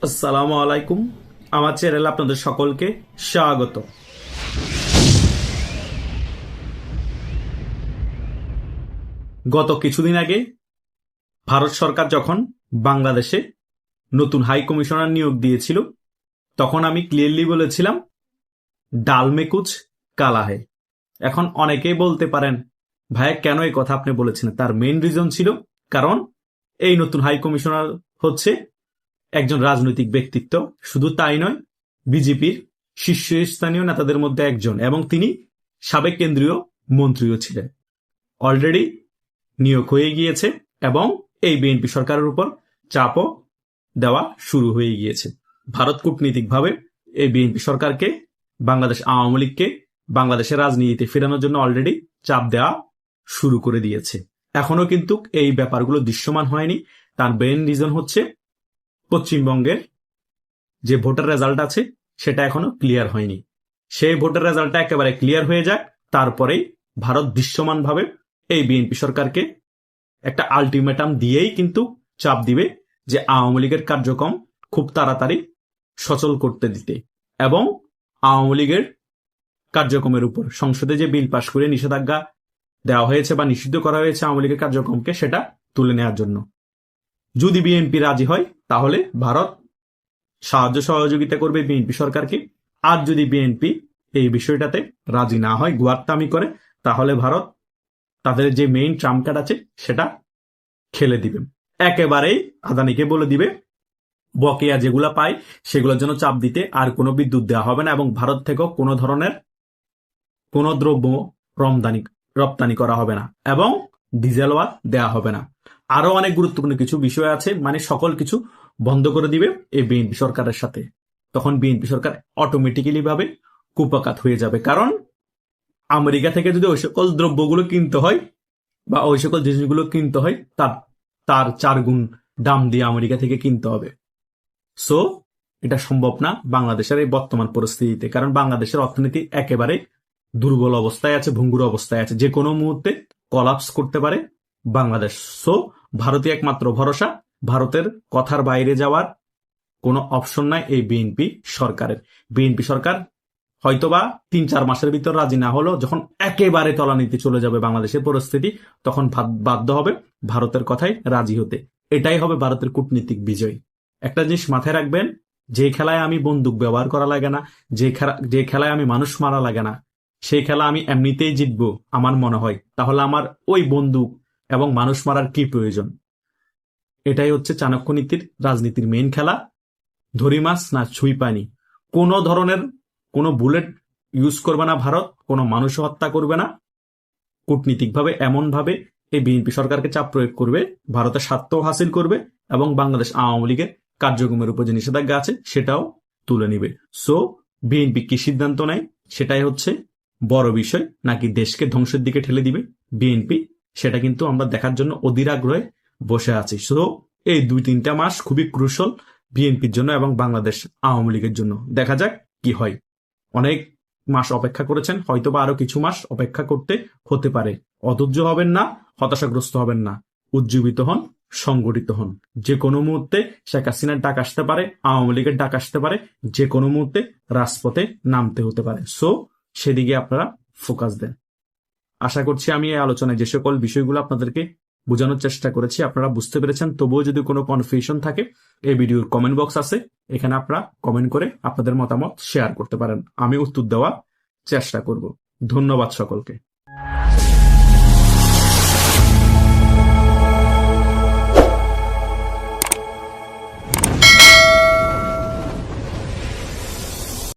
আসসালামু আলাইকুম। আমার চ্যানেলে আপনাদের সকলকে স্বাগত। গত কিছুদিন আগে ভারত সরকার যখন বাংলাদেশে নতুন হাই কমিশনার নিয়োগ দিয়েছিল, তখন আমি ক্লিয়ারলি বলেছিলাম ডাল মে কুছ কালা है। এখন অনেকেই বলতে পারেন, ভাইয়া কেন এই কথা আপনি বলেছেন? তার মেইন রিজন ছিল, কারণ এই নতুন হাই কমিশনার হচ্ছে একজন রাজনৈতিক ব্যক্তিত্ব। শুধু তাই নয়, বিজেপির শীর্ষস্থানীয় নেতাদের মধ্যে একজন, এবং তিনি সাবেক কেন্দ্রীয় মন্ত্রীও ছিলেন। অলরেডি নিয়োগ হয়ে গিয়েছে এবং এই বিএনপি সরকারের উপর চাপও দেওয়া শুরু হয়ে গিয়েছে। ভারত কূটনীতিকভাবে এই বিএনপি সরকারকে, বাংলাদেশ আওয়ামী লীগকে বাংলাদেশের রাজনীতিতে ফেরানোর জন্য অলরেডি চাপ দেওয়া শুরু করে দিয়েছে। এখনো কিন্তু এই ব্যাপারগুলো দৃশ্যমান হয়নি। তার মেইন রিজন হচ্ছে পশ্চিমবঙ্গের যে ভোটার রেজাল্ট আছে সেটা এখনো ক্লিয়ার হয়নি। সেই ভোটার রেজাল্টটা একেবারে ক্লিয়ার হয়ে যাক, তারপরেই ভারত দৃশ্যমানভাবে এই বিএনপি সরকারকে একটা আলটিমেটাম দিয়েই কিন্তু চাপ দিবে যে আওয়ামী লীগের কার্যক্রম খুব তাড়াতাড়ি সচল করতে দিতে, এবং আওয়ামী লীগের কার্যক্রমের উপর সংসদে যে বিল পাশ করে নিষেধাজ্ঞা দেওয়া হয়েছে বা নিষিদ্ধ করা হয়েছে আওয়ামী লীগের কার্যক্রমকে, সেটা তুলে নেওয়ার জন্য। যদি বিএনপি রাজি হয় তাহলে ভারত সাহায্য সহযোগিতা করবে বিএনপি সরকারকে। আর যদি বিএনপি এই বিষয়টাতে রাজি না হয়, গুয়াত্তামি করে, তাহলে ভারত তাদের যে মেইন ট্রাম্প কার্ড আছে সেটা খেলে দিবে। একেবারেই আদানিকে বলে দিবে বকেয়া যেগুলা পায় সেগুলোর জন্য চাপ দিতে, আর কোনো বিদ্যুৎ দেওয়া হবে না, এবং ভারত থেকেও কোনো ধরনের কোনো দ্রব্য রপ্তানি করা হবে না, এবং ডিজেলও দেওয়া হবে না। আরো অনেক গুরুত্বপূর্ণ কিছু বিষয় আছে, মানে সকল কিছু বন্ধ করে দিবে এই বিএনপি সরকারের সাথে। তখন বিএনপি সরকার অটোমেটিক্যালি ভাবে কুপকাত হয়ে যাবে, কারণ আমেরিকা থেকে যদি ওই সকল দ্রব্যগুলো কিনতে হয় বা ওই সকল জিনিসগুলো কিনতে হয়, তার 4 গুণ দাম দিয়ে আমেরিকা থেকে কিনতে হবে। সো এটা সম্ভব না বাংলাদেশের এই বর্তমান পরিস্থিতিতে, কারণ বাংলাদেশের অর্থনীতি একেবারে দুর্বল অবস্থায় আছে, ভঙ্গুর অবস্থায় আছে, যে কোনো মুহূর্তে কলাপস করতে পারে বাংলাদেশ। সো ভারতীয় একমাত্র ভরসা, ভারতের কথার বাইরে যাওয়ার কোনো অপশন নাই এই বিএনপি সরকারের। বিএনপি সরকার হয়তোবা 3-4 মাসের ভিতর রাজি না হলো, যখন একেবারে তলানিতে চলে যাবে বাংলাদেশের পরিস্থিতি, তখন বাধ্য হবে ভারতের কথায় রাজি হতে। এটাই হবে ভারতের কূটনীতিক বিজয়। একটা জিনিস মাথায় রাখবেন, যে খেলায় আমি বন্দুক ব্যবহার করা লাগে না, যে খেলায় আমি মানুষ মারা লাগে না, সেই খেলা আমি এমনিতেই জিতবো আমার মনে হয়, তাহলে আমার ওই বন্দুক এবং মানুষ মারার কি প্রয়োজন? এটাই হচ্ছে চাণক্য নীতির রাজনীতির মেইন খেলা, ধরি মাছ না ছুঁই পানি। কোনো ধরনের কোনো বুলেট ইউজ করবে না ভারত, কোনো মানুষ হত্যা করবে না। কূটনীতিকভাবে এমনভাবে এই বিএনপি সরকারকে চাপ প্রয়োগ করবে, ভারতের স্বার্থ হাসিল করবে, এবং বাংলাদেশ আওয়ামী লীগের কার্যক্রমের উপর যে নিষেধাজ্ঞা আছে সেটাও তুলে নিবে। সো বিএনপি কি সিদ্ধান্ত নেয় সেটাই হচ্ছে বড় বিষয়, নাকি দেশকে ধ্বংসের দিকে ঠেলে দিবে বিএনপি, সেটা কিন্তু আমরা দেখার জন্য অধীর আগ্রহে বসে আছি। সো এই 2-3টা মাস খুবই ক্রুশাল বিএনপির জন্য এবং বাংলাদেশ আওয়ামী লীগের জন্য। দেখা যাক কি হয়। অনেক মাস অপেক্ষা করেছেন, হয়তোবা আরো কিছু মাস অপেক্ষা করতে হতে পারে। অধৈর্য হবেন না, হতাশাগ্রস্ত হবেন না, উজ্জীবিত হন, সংগঠিত হন। যে কোনো মুহূর্তে শেখ হাসিনার ডাক আসতে পারে, আওয়ামী লীগের ডাক আসতে পারে, যে কোনো মুহূর্তে রাজপথে নামতে হতে পারে। সো সেদিকে আপনারা ফোকাস দেন। আশা করছি আমি এই আলোচনায় যে সকল বিষয়গুলো আপনাদেরকে বোঝানোর চেষ্টা করেছি আপনারা বুঝতে পেরেছেন। তবুও যদি কোনো কনফিউশন থাকে, এই ভিডিওর কমেন্ট বক্স আছে, এখানে আপনারা কমেন্ট করে আপনাদের মতামত শেয়ার করতে পারেন, আমি উত্তর দেওয়ার চেষ্টা করব। ধন্যবাদ সকলকে।